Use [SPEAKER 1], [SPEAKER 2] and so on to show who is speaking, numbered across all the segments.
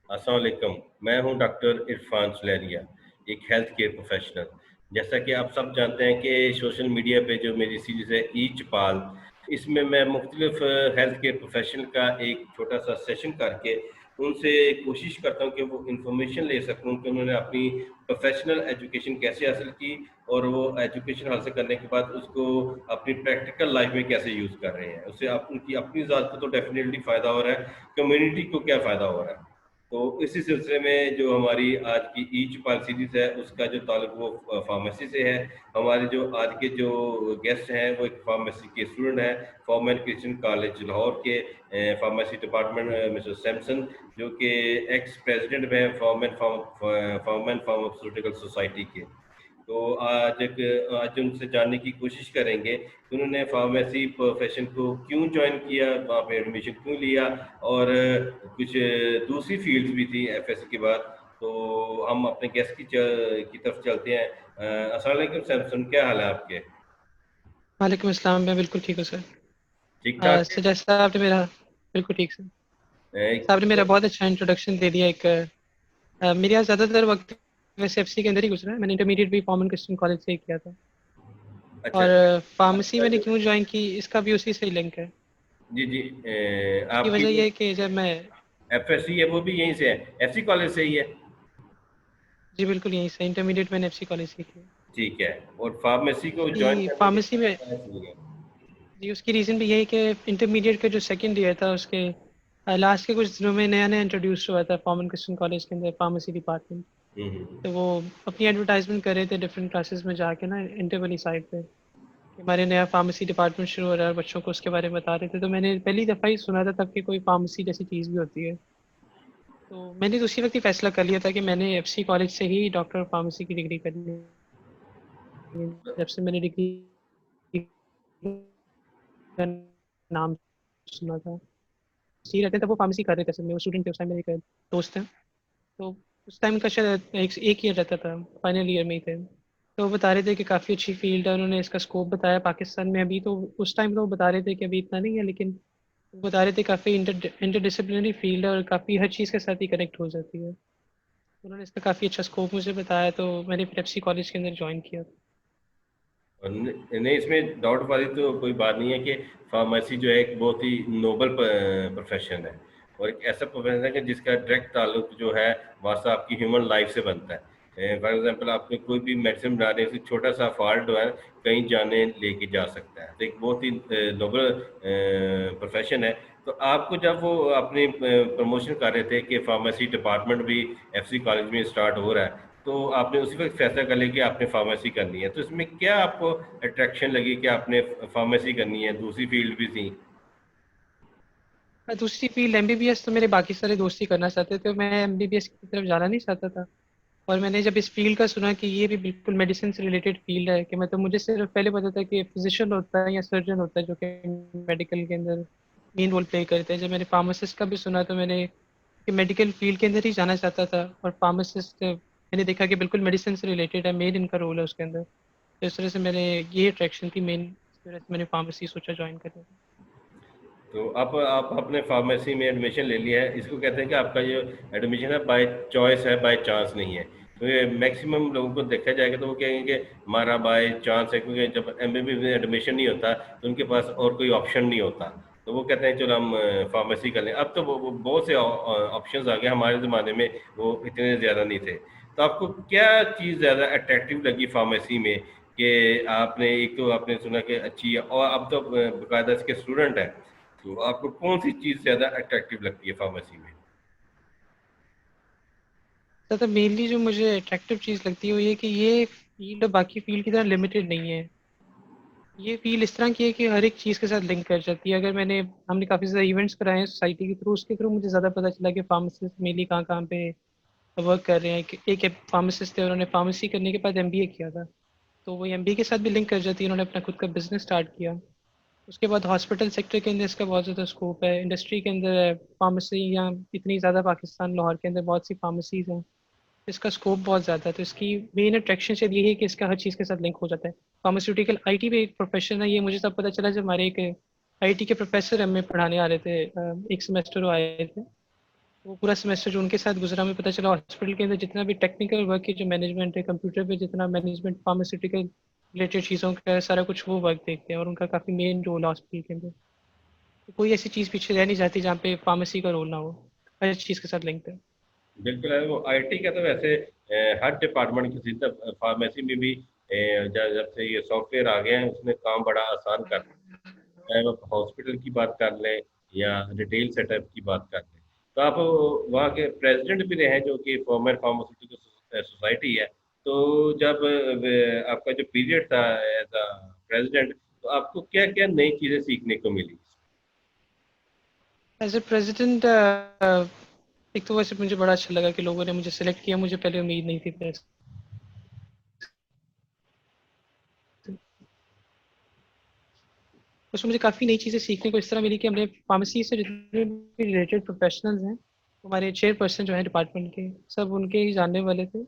[SPEAKER 1] अस्सलाम वालेकुम। मैं हूं डॉक्टर इरफान सुलैरिया, एक हेल्थ केयर प्रोफेशनल। जैसा कि आप सब जानते हैं कि सोशल मीडिया पे जो मेरी सीरीज़ है ईच पाल, इसमें मैं मुख्तलिफ हेल्थ केयर प्रोफेशनल का एक छोटा सा सेशन करके उनसे कोशिश करता हूं कि वो इंफॉर्मेशन ले सकूं कि उन्होंने अपनी प्रोफेशनल एजुकेशन कैसे हासिल की और वो एजुकेशन हासिल करने के बाद उसको अपनी प्रैक्टिकल लाइफ में कैसे यूज़ कर रहे हैं। उससे उनकी अपनी ज़ात को तो डेफिनेटली फ़ायदा हो रहा है, कम्युनिटी को क्या फ़ायदा हो रहा है। तो इसी सिलसिले में जो हमारी आज की ईच पाल सीरीज है उसका जो ताल्लुक वो फार्मेसी से है। हमारे जो आज के जो गेस्ट हैं वो एक फार्मेसी के स्टूडेंट हैं, फॉर्मन क्रिश्चियन कॉलेज लाहौर के फार्मेसी डिपार्टमेंट, मिस्टर सैमसन, जो कि एक्स प्रेसिडेंट हैं फॉर्मन फार्मास्यूटिकल सोसाइटी के। तो आज उनसे जानने की कोशिश करेंगे कि उन्होंने फार्मेसी प्रोफेशन को क्यों ज्वाइन किया, वहाँ पे एडमिशन क्यों लिया, और कुछ दूसरी फील्ड्स भी थी एफएससी के बाद। तो हम अपने गेस्ट की तरफ चलते हैं। अस्सलाम वालेकुम सैमसन, क्या हाल है आपके?
[SPEAKER 2] वालेकुम अस्सलाम। मैं बिल्कुल ठीक हूँ सर।
[SPEAKER 1] ठीक ठाक
[SPEAKER 2] सर जैसा आपने मेरा बिल्कुल ठीक सर।
[SPEAKER 1] है?
[SPEAKER 2] सर आपने मेरा बहुत अच्छा इंट्रोडक्शन दे दिया। एक मेरे यहाँ ज़्यादातर वक्त वैसे एफसी के अंदर ही गुजरा है। मैंने इंटरमीडिएट भी कॉमन क्रिश्चियन कॉलेज से ही किया था।
[SPEAKER 1] अच्छा।
[SPEAKER 2] और फार्मेसी
[SPEAKER 1] आपका
[SPEAKER 2] मैंने
[SPEAKER 1] जो
[SPEAKER 2] क्यों ज्वाइन की इसका भी उसी से ही लिंक है।
[SPEAKER 1] जी जी,
[SPEAKER 2] उसकी
[SPEAKER 1] आपकी
[SPEAKER 2] वजह
[SPEAKER 1] जो
[SPEAKER 2] यह है कि जब मैं
[SPEAKER 1] एफएससी है वो भी यहीं से है, एफसी कॉलेज से ही है?
[SPEAKER 2] जी बिल्कुल यहीं से इंटरमीडिएट मैंने एफसी कॉलेज से की है।
[SPEAKER 1] ठीक है। और फार्मेसी को ज्वाइन
[SPEAKER 2] उसकी
[SPEAKER 1] करने के
[SPEAKER 2] फार्मेसी में
[SPEAKER 1] क्या है?
[SPEAKER 2] जी उसकी रीज़न भी यही कि इंटरमीडिएट का जो सेकेंड ईयर था उसके लास्ट के कुछ दिनों में नया नया इंट्रोड्यूस हुआ था कॉमन क्रिश्चियन कॉलेज के अंदर फार्मेसी डिपार्टमेंट। तो
[SPEAKER 1] हम्म।
[SPEAKER 2] वो अपनी एडवर्टाइजमेंट कर रहे थे डिफरेंट क्लासेस में जाके ना इंटर वाली साइड पे कि हमारे नया फार्मेसी डिपार्टमेंट शुरू हो रहा है और बच्चों को उसके बारे में बता रहे थे। तो मैंने पहली दफ़ा ही सुना था तब कि कोई फार्मेसी जैसी चीज़ भी होती है। तो मैंने तो उसी वक्त ही फैसला कर लिया था कि मैंने एफसी कॉलेज से ही डॉक्टर फार्मेसी की डिग्री करनी है। जब से मैंने डिग्री का नाम सुना था सी रहते थे वो फार्मेसी कर रहे थे। असल में वो स्टूडेंट थे उस टाइम, मेरे एक दोस्त हैं। तो उस टाइम का शायद एक ईयर रहता था, फाइनल ईयर में ही थे। तो वो बता रहे थे कि काफ़ी अच्छी फील्ड है। उन्होंने इसका स्कोप बताया पाकिस्तान में अभी तो, उस टाइम तो वो बता रहे थे कि अभी इतना नहीं है, लेकिन वो बता रहे थे काफ़ी इंटरडिसिप्लिनरी फील्ड है और काफ़ी हर चीज़ के साथ ही कनेक्ट हो जाती है। उन्होंने इसका काफ़ी अच्छा स्कोप मुझे बताया तो मैंने फिर एफसी कॉलेज के अंदर ज्वाइन किया।
[SPEAKER 1] और नहीं, इसमें डाउट वाली तो कोई बात नहीं है कि फार्मेसी जो है एक बहुत ही नोबल प्रोफेशन है, और एक ऐसा प्रोफेशन है कि जिसका डायरेक्ट ताल्लुक जो है वहाँ से आपकी ह्यूमन लाइफ से बनता है। फॉर एग्जांपल आपने कोई भी मेडिसिन बना रहे हैं, उससे छोटा सा फॉल्ट जो है कहीं जाने लेके जा सकता है। तो एक बहुत ही नोबल प्रोफेशन है। तो आपको जब वो अपनी प्रमोशन कर रहे थे कि फार्मेसी डिपार्टमेंट भी एफसी कॉलेज में स्टार्ट हो रहा है, तो आपने उसी वक़्त फैसला कर लिया कि आपने फ़ार्मेसी करनी है। तो इसमें क्या आपको अट्रैक्शन लगी कि आपने फ़ार्मेसी करनी है, दूसरी फ़ील्ड भी थी?
[SPEAKER 2] दूसरी फील्ड एमबीबीएस तो मेरे बाकी सारे दोस्त ही करना चाहते थे, मैं एमबीबीएस की तरफ जाना नहीं चाहता था। और मैंने जब इस फील्ड का सुना कि ये भी बिल्कुल मेडिसिन से रिलेटेड फील्ड है, कि मतलब मुझे सिर्फ पहले पता था कि फिजिशियन होता है या सर्जन होता है जो कि मेडिकल के अंदर मेन रोल प्ले करते हैं। जब मैंने फार्मासिस्ट का भी सुना तो मैंने कि मेडिकल फील्ड के अंदर ही जाना चाहता था। और फार्मासिस्ट मैंने देखा कि बिल्कुल मेडिसिन से रिलेटेड है, मेन इनका रोल है उसके अंदर। तो इस तरह से मैंने ये अट्रैक्शन थी मेन, इस वजह से मैंने फार्मेसी सोचा ज्वाइन करने का।
[SPEAKER 1] तो आप अपने फ़ार्मेसी में एडमिशन ले लिया है। इसको कहते हैं कि आपका जो एडमिशन है बाय चॉइस है, बाय चांस नहीं है। तो ये मैक्सिमम लोगों को देखा जाएगा तो वो कहेंगे कि हमारा बाय चांस है, क्योंकि जब एमबीबीएस में एडमिशन नहीं होता तो उनके पास और कोई ऑप्शन नहीं होता। तो वो कहते हैं चलो हम फ़ार्मेसी कर लें। अब तो वो बहुत से ऑप्शंस आ गए, हमारे ज़माने में वो इतने ज़्यादा नहीं थे। तो आपको क्या चीज़ ज़्यादा अट्रैक्टिव लगी फ़ार्मेसी में कि आपने एक तो आपने सुना कि अच्छी है, और अब तो बाकायदा इसके स्टूडेंट हैं। तो आपको कौन-सी चीज़ ज़्यादा अट्रैक्टिव लगती है फ़ार्मेसी में?
[SPEAKER 2] ज़्यादा मेनली जो मुझे अट्रैक्टिव चीज़ लगती है वो ये कि ये फील्ड बाकी फील्ड की तरह लिमिटेड नहीं है। ये फील्ड इस तरह की है कि हर एक चीज़ के साथ लिंक कर जाती है। अगर हमने काफ़ी ज़्यादा इवेंट्स कराए हैं सोसाइटी के थ्रू, उसके थ्रू मुझे ज़्यादा पता चला कि फार्मासिस्ट मेनली कहाँ कहाँ पे वर्क कर रहे हैं। एक फार्मासिस्ट थे, उन्होंने फार्मेसी करने के बाद एमबीए किया था, तो वो एमबीए के साथ भी लिंक कर जाती है। उन्होंने अपना खुद का बिजनेस स्टार्ट किया। उसके बाद हॉस्पिटल सेक्टर के अंदर इसका बहुत ज़्यादा स्कोप है, इंडस्ट्री के अंदर फार्मेसी यहाँ इतनी ज़्यादा पाकिस्तान लाहौर के अंदर बहुत सी फार्मेसीज हैं, इसका स्कोप बहुत ज़्यादा है। तो इसकी मेन अट्रैक्शन शायद यही है कि इसका हर चीज़ के साथ लिंक हो जाता है। फार्मास्यूटिकल आईटी भी एक प्रोफेशन है, ये मुझे तब पता चला जब हमारे एक आईटी के प्रोफेसर हमें पढ़ाने आ रहे थे, एक सेमेस्टर वो आए थे। वो पूरा सेमेस्टर जो उनके साथ गुजरा, हमें पता चला हॉस्पिटल के अंदर जितना भी टेक्निकल वर्क है, जो मैनेजमेंट है, कंप्यूटर पे जितना मैनेजमेंट फार्मास्यूटिकल रिलेटेड चीज़ों का है, सारा कुछ वो वर्क देखते हैं और उनका काफ़ी मेन रोल है हॉस्पिटल के अंदर। तो कोई ऐसी चीज़ पीछे रह नहीं जाती जहाँ पे फार्मेसी का रोल ना हो, हर चीज़ के साथ लिंक है।
[SPEAKER 1] बिल्कुल है। वो आईटी का तो वैसे हर डिपार्टमेंट की सीधा फार्मेसी में भी जब से ये सॉफ्टवेयर आ गए हैं उसने काम बड़ा आसान कर दिया। चाहे वो हॉस्पिटल की बात कर लें या रिटेल सेटअप की बात कर लें। तो आप वहाँ के प्रेसिडेंट भी रहे हैं जो कि फॉर्मर फार्मास्यूटिकल सोसाइटी है। तो जब आपका जो पीरियड था एज अ प्रेसिडेंट, तो आपको क्या क्या नई चीज़ें सीखने को मिली?
[SPEAKER 2] एज ए प्रेसिडेंट, एक तो वैसे मुझे बड़ा अच्छा लगा कि लोगों ने मुझे सेलेक्ट किया, मुझे पहले उम्मीद नहीं थी प्रेस। उसमें मुझे काफ़ी नई चीज़ें सीखने को इस तरह मिली कि हमने फार्मेसी से जितने भी रिलेटेड प्रोफेशनल्स हैं, हमारे चेयरपर्सन जो हैं डिपार्टमेंट के, सब उनके ही जानने वाले थे।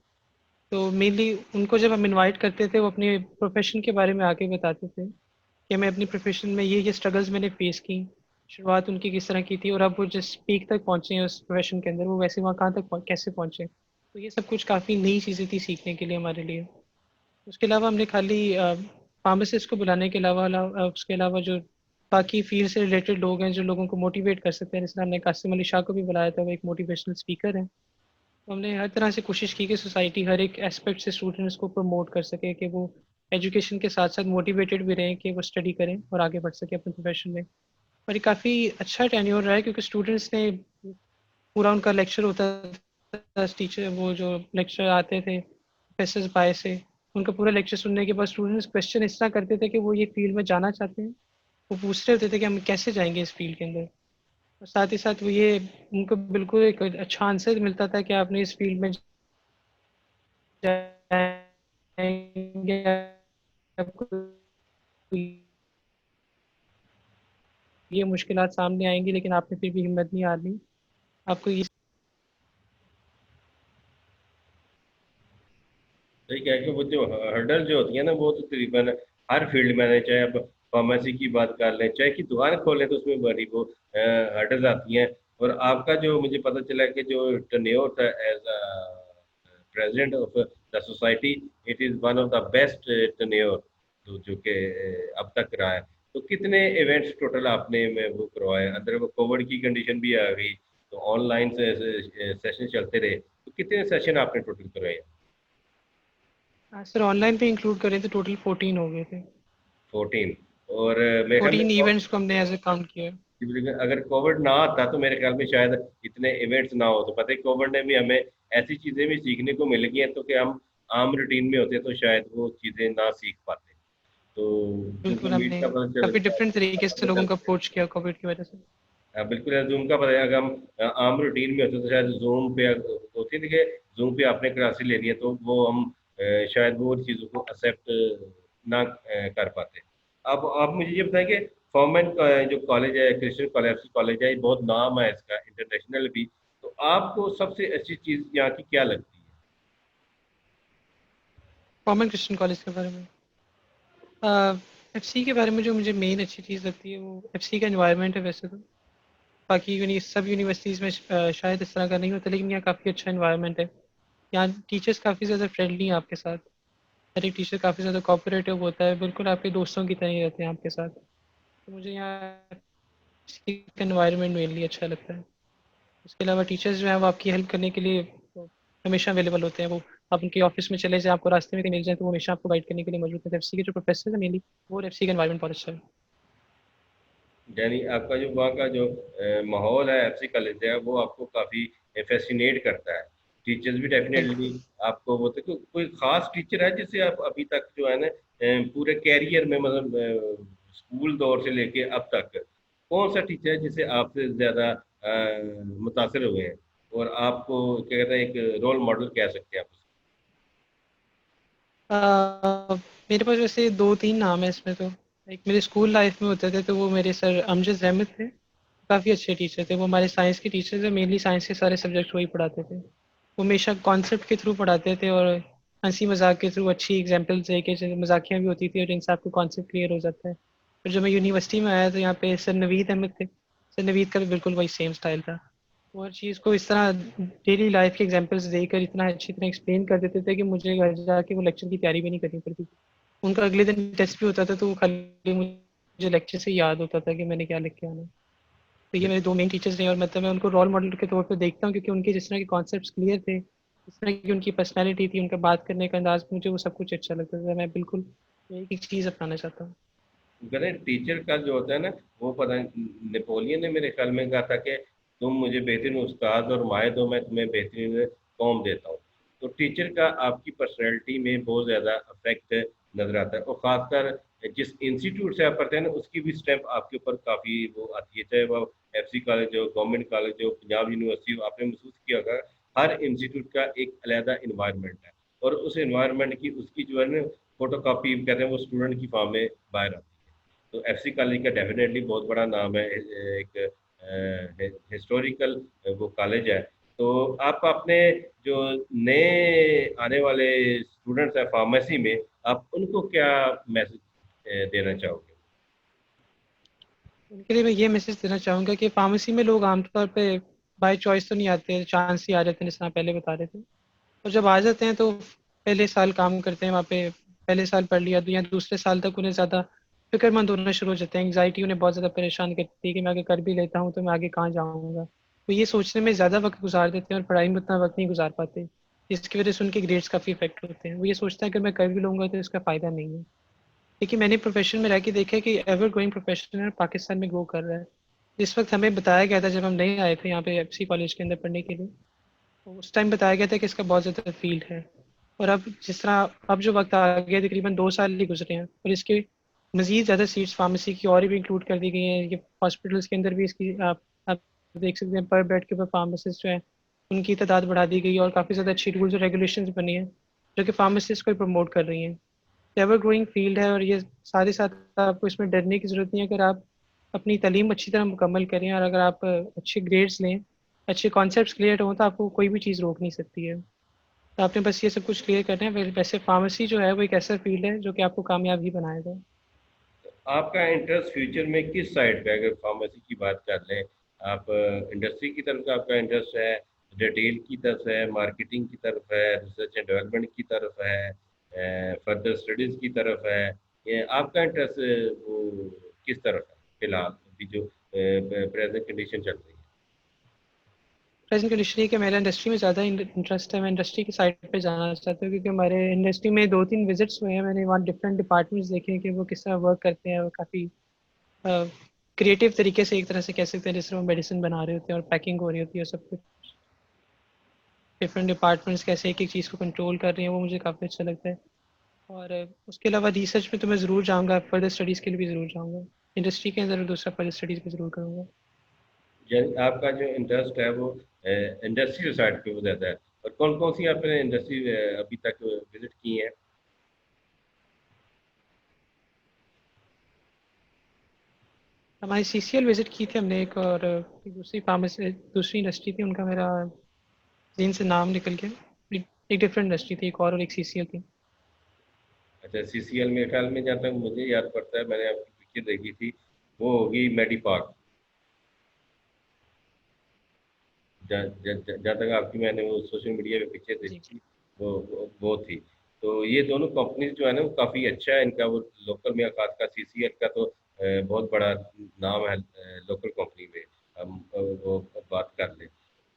[SPEAKER 2] तो मेनली उनको जब हम इनवाइट करते थे, वो अपने प्रोफेशन के बारे में आके बताते थे कि मैं अपनी प्रोफेशन में ये स्ट्रगल्स मैंने फेस की, शुरुआत उनकी किस तरह की थी और अब वो जिस पीक तक पहुँचे हैं उस प्रोफेशन के अंदर, वो वैसे वहाँ कहाँ तक कैसे पहुँचे। तो ये सब कुछ काफ़ी नई चीज़ें थी सीखने के लिए हमारे लिए। उसके अलावा हमने खाली फार्मासिस्ट को बुलाने के अलावा उसके अलावा जो बाकी फील्ड से रिलेटेड लोग हैं जो लोगों को मोटिवेट कर सकते हैं, जैसे हमने कासिम अली शाह को भी बुलाया था, वो एक मोटिवेशनल स्पीकर है। तो हमने हर तरह से कोशिश की कि सोसाइटी हर एक एस्पेक्ट से स्टूडेंट्स को प्रमोट कर सके, कि वो एजुकेशन के साथ साथ मोटिवेटेड भी रहें कि वो स्टडी करें और आगे बढ़ सके अपने प्रोफेशन में। और ये काफ़ी अच्छा टेन्योर रहा है क्योंकि स्टूडेंट्स ने पूरा उनका लेक्चर होता था, टीचर वो जो लेक्चर आते थे प्रोफेसर बाय से, उनका पूरा लेक्चर सुनने के बाद स्टूडेंट्स क्वेश्चन इस तरह करते थे कि वो ये फील्ड में जाना चाहते हैं। वो पूछ रहे होते थे कि हम कैसे जाएंगे इस फील्ड के अंदर, और साथ ही साथ वो ये उनको बिल्कुल एक अच्छा आंसर मिलता था कि आपने इस फील्ड में जाएंगे, आपको ये मुश्किलात सामने आएंगी लेकिन आपने फिर भी हिम्मत नहीं हारनी, आपको ये।
[SPEAKER 1] सही कह कि वो जो हर्डल जो होती है ना वो तो तकरीबन हर फील्ड में है, चाहे आप फार्मेसी की बात कर लें चाहे कि दुकान खोलें तो उसमें बड़ी वो हर्डल्स आती हैं। और आपका जो मुझे पता चला कि जो टर्न्योर था as a president of the society, it is one of the best tenure जो जो कि अब तक रहा है। तो कितने इवेंट्स टोटल आपने में वो करवाए? अंदर वो कोविड की कंडीशन भी आ गई तो ऑनलाइन से सेशन चलते रहे, तो कितने सेशन आपने टोटल करवाए?
[SPEAKER 2] सर ऑनलाइन पे इंक्लूड करें तो टोटल 14 हो गए थे।
[SPEAKER 1] 14। और मेरे ख्याल
[SPEAKER 2] 14
[SPEAKER 1] में
[SPEAKER 2] इवेंट्स को हमने एज ए काउंट किया।
[SPEAKER 1] अगर कोविड ना आता तो मेरे ख्याल में शायद इतने इवेंट्स ना हो। तो पता है कोविड ने भी हमें ऐसी चीजें भी सीखने को मिल गई हैं तो कि हम आम रूटीन में होते तो शायद वो चीजें ना सीख पाते। तो
[SPEAKER 2] बिल्कुल,
[SPEAKER 1] गूगल मीट
[SPEAKER 2] हमने
[SPEAKER 1] का पता
[SPEAKER 2] काफ़ी
[SPEAKER 1] चल
[SPEAKER 2] डिफरेंट तरीके से लोगों
[SPEAKER 1] चल
[SPEAKER 2] को अप्रोच किया कोविड की वजह से।
[SPEAKER 1] हाँ, बिल्कुल है। जूम का पता है, अगर हम आम रूटीन में होते तो शायद जूम पे होती थी कि जूम पे आपने क्लासेस लेनी है तो वो हम शायद वो चीज़ों को एक्सेप्ट ना कर पाते। अब आप मुझे ये बताएं कि फॉर्मेन का जो कॉलेज है, क्रिश्चियन कॉलेज कॉलेज है, ये बहुत नाम है इसका इंटरनेशनल भी। तो आपको सबसे अच्छी चीज़ यहाँ की क्या लगती है?
[SPEAKER 2] कॉमन क्रिश्चियन कॉलेज के बारे में, एफ सी के बारे में जो मुझे मेन अच्छी चीज़ लगती है वो एफ सी का इन्वायरमेंट है। वैसे तो बाकी सब यूनिवर्सिटीज़ में शायद इस तरह का नहीं होता, लेकिन यहाँ काफ़ी अच्छा इन्वायरमेंट है। यहाँ टीचर्स काफ़ी ज़्यादा फ्रेंडली हैं आपके साथ, हर एक टीचर काफ़ी ज़्यादा कोऑपरेटिव होता है, बिल्कुल आपके दोस्तों की तरह ही रहते हैं आपके साथ। तो मुझे यहाँ इन्वायरमेंट मेनली अच्छा लगता है। उसके अलावा टीचर्स जो हैं वो आपकी हेल्प करने के लिए हमेशा अवेलेबल होते हैं। वो आप उनके ऑफिस में चले जाएँ, आपको रास्ते में कहीं मिल जाए तो वो हमेशा आपको गाइड करने के लिए मौजूद है। एफसी के जो प्रोफेसर है मेनली, वो एफसी का एनवायरनमेंट बहुत अच्छा है।
[SPEAKER 1] यानी आपका जो वहाँ का जो माहौल है एफसी कॉलेज है वो आपको काफ़ी फैसिनेट करता है। टीचर्स भी डेफिनेटली
[SPEAKER 2] बिल्कुल।
[SPEAKER 1] आपको वो, तो कोई खास टीचर है जिससे आप अभी तक जो है ना पूरे कैरियर में मतलब स्कूल दौर से लेके अब तक कौन सा टीचर है जिससे आपसे ज़्यादा मुतासर हुए हैं और आपको क्या कहते हैं एक रोल मॉडल कह सकते हैं आप?
[SPEAKER 2] अ, मेरे पास वैसे 2-3 नाम है इसमें तो। एक मेरे स्कूल लाइफ में होते थे तो वो मेरे सर अमजद अहमद थे, काफ़ी अच्छे टीचर थे। वो हमारे साइंस के टीचर थे, मेनली साइंस के सारे सब्जेक्ट वही पढ़ाते थे। वो हमेशा कॉन्सेप्ट के थ्रू पढ़ाते थे और हंसी मजाक के थ्रू अच्छी एग्जाम्पल्स दे के, जैसे मजाकियाँ भी होती थी और जिनसे आपको कॉन्सेप्ट क्लियर हो जाता है। फिर जब मैं यूनिवर्सिटी में आया तो यहाँ पे सर नवीद अहमद थे। सर नवीद का भी बिल्कुल वही सेम स्टाइल था। वो हर चीज़ को इस तरह डेली लाइफ के एग्जांपल्स देकर इतना अच्छी तरह एक्सप्लेन कर देते थे कि मुझे घर जाके वो लेक्चर की तैयारी भी नहीं करनी पड़ती थी। उनका अगले दिन टेस्ट भी होता था तो वो खाली मुझे लेक्चर से याद होता था कि मैंने क्या लिख के आना है। तो ये मेरे 2 मेन टीचर्स रहे और मतलब मैं उनको रोल मॉडल के तौर पे देखता हूँ क्योंकि उनके जिस तरह के कॉन्सेप्ट्स क्लियर थे, जिस तरह की उनकी पर्सनैलिटी थी, उनका बात करने का अंदाज़, मुझे वो सब कुछ अच्छा लगता था। मैं बिल्कुल यही एक चीज़ अपनाना चाहता हूँ।
[SPEAKER 1] कहते हैं टीचर का जो होता है ना, वो पता नहीं, नेपोलियन ने मेरे ख्याल में कहा था कि तुम मुझे बेहतरीन उस्ताद और माए दो, मैं तुम्हें बेहतरीन कौम देता हूँ। तो टीचर का आपकी पर्सनैलिटी में बहुत ज़्यादा अफेक्ट नजर आता है, और ख़ासकर जिस इंस्टीट्यूट से आप पढ़ते हैं ना, उसकी भी स्टैम्प आपके ऊपर काफ़ी वो आती है, चाहे वो FC कॉलेज हो, गवर्नमेंट कॉलेज हो, पंजाब यूनिवर्सिटी हो। आपने महसूस किया होगा हर इंस्टीट्यूट का एक अलहदा इन्वायरमेंट है, और उस इन्वायरमेंट की उसकी जो है ना फोटो कॉपी कहते हैं, वो स्टूडेंट की फॉर्म में बाहर आती है। तो FC कॉलेज का डेफिनेटली बहुत बड़ा नाम है, एक हिस्टोरिकल वो कॉलेज है। तो आप अपने जो नए आने वाले स्टूडेंट्स हैं फार्मेसी में, आप उनको क्या मैसेज देना चाहोगे?
[SPEAKER 2] उनके लिए मैं ये मैसेज देना चाहूँगा कि फार्मेसी में लोग आमतौर पे बाय चॉइस तो नहीं आते, चांस ही आ जाते हैं, जैसे आप पहले बता रहे थे। और जब आ जाते हैं तो पहले साल काम करते हैं वहाँ पे, पहले साल पढ़ लिया तो या दूसरे साल तक उन्हें ज़्यादा फिक्रमंद होना शुरू हो जाते हैं। एंग्जाइटी उन्हें बहुत ज़्यादा परेशान करती है कि मैं अगर कर भी लेता हूँ तो मैं आगे कहाँ जाऊँगा। तो ये सोचने में ज़्यादा वक्त गुजार देते हैं और पढ़ाई में उतना वक्त नहीं गुजार पाते, जिसकी वजह से उनके ग्रेड्स काफ़ी इफेक्ट होते हैं। वो ये सोचते हैं अगर मैं कर भी लूँगा तो इसका फ़ायदा नहीं है। देखिए मैंने प्रोफेशन में रह के देखा है कि एवर ग्रोइंग प्रोफेशन है, पाकिस्तान में ग्रो कर रहा है। जिस वक्त हमें बताया गया था जब हम नए आए थे यहाँ पे FC कॉलेज के अंदर पढ़ने के लिए, तो उस टाइम बताया गया था कि इसका बहुत ज़्यादा फील्ड है। और अब जिस तरह अब जो वक्त आ गया, तकरीबन 2 साल ही गुजरे हैं और इसके मज़ीद ज़्यादा सीट्स फार्मेसी की और भी इंक्लूड कर दी गई हैं। ये हॉस्पिटल्स के अंदर भी इसकी आप देख सकते हैं, पर बेड के ऊपर फार्मासिस्ट जो है उनकी तादाद बढ़ा दी गई है और काफ़ी ज़्यादा अच्छी रूल्स और रेगुलेशंस बनी हैं जो कि फार्मासिस्ट को प्रमोट कर रही हैं। एवर ग्रोइंग फील्ड है और ये साथ ही साथ आपको इसमें डरने की ज़रूरत नहीं है। अगर आप अपनी तालीम अच्छी तरह मुकम्मल करें और अगर आप अच्छे ग्रेड्स लें, अच्छे कॉन्सेप्ट्स क्लियर हों, तो आपको कोई भी चीज़ रोक नहीं सकती है। तो आपने बस ये सब कुछ क्लियर करना है। वैसे फार्मेसी जो है वो एक ऐसा फील्ड है जो कि आपको कामयाब ही बनाएगा।
[SPEAKER 1] आपका इंटरेस्ट फ्यूचर में किस साइड पे है? अगर फार्मेसी की बात कर लें, आप इंडस्ट्री की तरफ आपका इंटरेस्ट है, रिटेल की तरफ है, मार्केटिंग की तरफ है, रिसर्च एंड डेवलपमेंट की तरफ है, फर्दर स्टडीज की तरफ है, ये आपका इंटरेस्ट वो किस तरफ है फिलहाल, अभी जो प्रेजेंट कंडीशन चल रही है?
[SPEAKER 2] प्रेजेंट कंडीशन ये कि मेरा इंडस्ट्री में ज़्यादा इंटरेस्ट है। मैं इंडस्ट्री की साइड पे जाना चाहता हूँ क्योंकि हमारे इंडस्ट्री में 2-3 विजिट्स हुए हैं। मैंने वहाँ डिफरेंट डिपार्टमेंट्स देखे हैं कि वो किस तरह वर्क करते हैं और काफ़ी क्रिएटिव तरीके से, एक तरह से कह सकते हैं, जिस तरह वो मेडिसिन बना रहे होते हैं और पैकिंग हो रही होती है और सब कुछ डिफरेंट डिपार्टमेंट्स कैसे एक एक चीज़ को कंट्रोल कर रही हैं, वो मुझे काफ़ी अच्छा लगता है। और उसके अलावा रिसर्च में तो मैं ज़रूर जाऊँगा, फर्दर स्टडीज़ के लिए भी ज़रूर जाऊँगा। इंडस्ट्री के अंदर और दूसरा फर्दर स्टडीज़ भी ज़रूर करूँगा।
[SPEAKER 1] यानी आपका जो इंटरेस्ट है वो इंडस्ट्रियल साइड पे वो ज़्यादा है। और कौन कौन सी आपने इंडस्ट्री अभी तक विजिट की हैं?
[SPEAKER 2] हमारी CCL विज़िट की थी हमने एक, और एक दूसरी फार्मेसी दूसरी इंडस्ट्री थी, उनका मेरा ज़हन से नाम निकल गया। एक डिफरेंट इंडस्ट्री थी एक और एक CCL थी।
[SPEAKER 1] अच्छा, CCL मेरे ख्याल में, जहाँ तक मुझे याद पड़ता है, मैंने आपकी पिक्चर देखी थी, वो होगी मेडिपार्क। जहाँ तक आपकी मैंने वो सोशल मीडिया पे पिक्चर
[SPEAKER 2] जी
[SPEAKER 1] देखी
[SPEAKER 2] जी।
[SPEAKER 1] थी, वो थी। तो ये दोनों कंपनीज जो है ना, वो काफ़ी अच्छा है इनका, वो लोकल में खास का CCL का तो बहुत बड़ा नाम है लोकल कंपनी में। हम वो बात कर लें,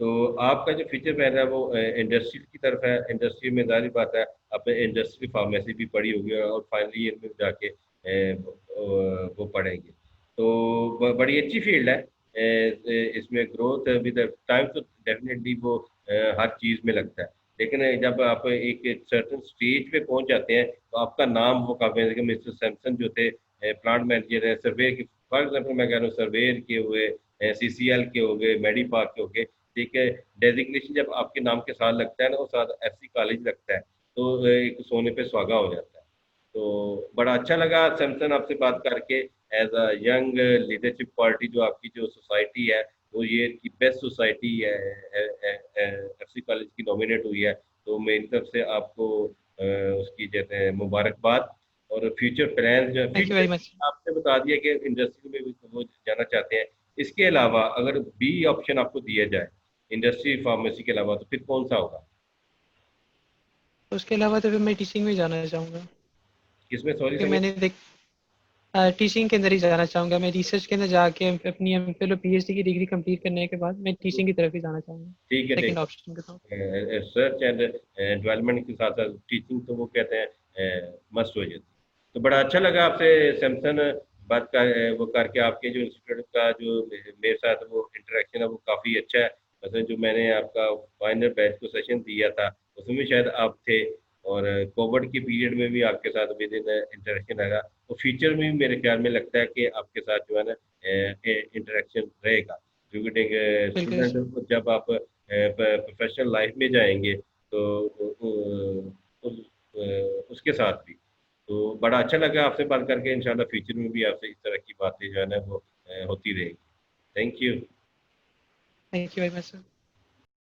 [SPEAKER 1] तो आपका जो फ्यूचर प्लान है वो इंडस्ट्री की तरफ है। इंडस्ट्री में जाहिर बात है, आपने इंडस्ट्री फार्मेसी भी पढ़ी होगी और फाइनली ईयर में जाके वो पढ़ेंगे। तो बड़ी अच्छी फील्ड है। इसमें ग्रोथ विद टाइम तो डेफिनेटली वो हर चीज़ में लगता है। लेकिन जब आप एक सर्टन स्टेज पे पहुंच जाते हैं, तो आपका नाम वो काफ़ी है। मिस्टर सैमसन जो थे प्लांट मैनेजर है, सर्वेयर के, फॉर एग्जाम्पल मैं कह रहा हूँ, सर्वेयर के हुए, CCL के हो गए, मेडीपार्क के हो गए। ठीक है, डेजिग्नेशन जब आपके नाम के साथ लगता है ना, और साथ FC कॉलेज लगता है, तो एक सोने पे सुहागा हो जाता है। तो बड़ा अच्छा लगा सैमसन आपसे बात करके। As a young leadership party, जो आपकी जो सोसाइटी है, वो ये की बेस्ट सोसाइटी है, FC कॉलेज की नॉमिनेट हुई है। तो मेरी तरफ से आपको उसकी कहते हैं मुबारकबाद। और फ्यूचर प्लान जो
[SPEAKER 2] thank you
[SPEAKER 1] future,
[SPEAKER 2] very much.
[SPEAKER 1] आपने बता दिया कि इंडस्ट्री में भी वो जाना चाहते हैं। इसके अलावा अगर B ऑप्शन आपको दिया जाए, इंडस्ट्री फार्मेसी के अलावा, तो फिर कौन सा होगा?
[SPEAKER 2] तो उसके अलावा तो फिर मैं टीचिंग में जाना चाहूँगा,
[SPEAKER 1] किसमें, सॉरी
[SPEAKER 2] क्योंकि
[SPEAKER 1] सेकंड?
[SPEAKER 2] मैंने देख टीचिंग के अंदर ही जाना चाहूँगा। मैं रिसर्च के अंदर जाके अपनी एमफिल और पीएचडी की डिग्री कंप्लीट करने के बाद मैं टीचिंग की तरफ ही जाना चाहूँगा,
[SPEAKER 1] ठीक है,
[SPEAKER 2] सेकंड
[SPEAKER 1] देखो,
[SPEAKER 2] ऑप्शन के तौर
[SPEAKER 1] रिसर्च एंड डेवलपमेंट के साथ साथ टीचिंग तो वो कहते हैं मस्ट हो जाती। तो बड़ा अच्छा लगा आपसे सैमसन बात कर वो करके। आपके जो इंस्टीट्यूट का जो मेरे साथ वो इंटरेक्शन है वो काफ़ी अच्छा है। मतलब जो मैंने आपका फाइनल बैच को सेशन दिया था उसमें शायद आप थे, और कोविड के पीरियड में भी आपके साथ विद इन इंटरेक्शन रहा। तो फ्यूचर में भी मेरे ख्याल में लगता है कि आपके साथ जो है ना इंटरेक्शन रहेगा, क्योंकि एक
[SPEAKER 2] बिल्कुल
[SPEAKER 1] स्टूडेंट को जब आप प्रोफेशनल लाइफ में जाएंगे तो उसके साथ भी। तो बड़ा अच्छा लगा आपसे बात करके। इंशाल्लाह फ्यूचर में भी आपसे इस तरह की बातें जो है ना वो होती रहेगी। Thank you.
[SPEAKER 2] Thank you very much sir.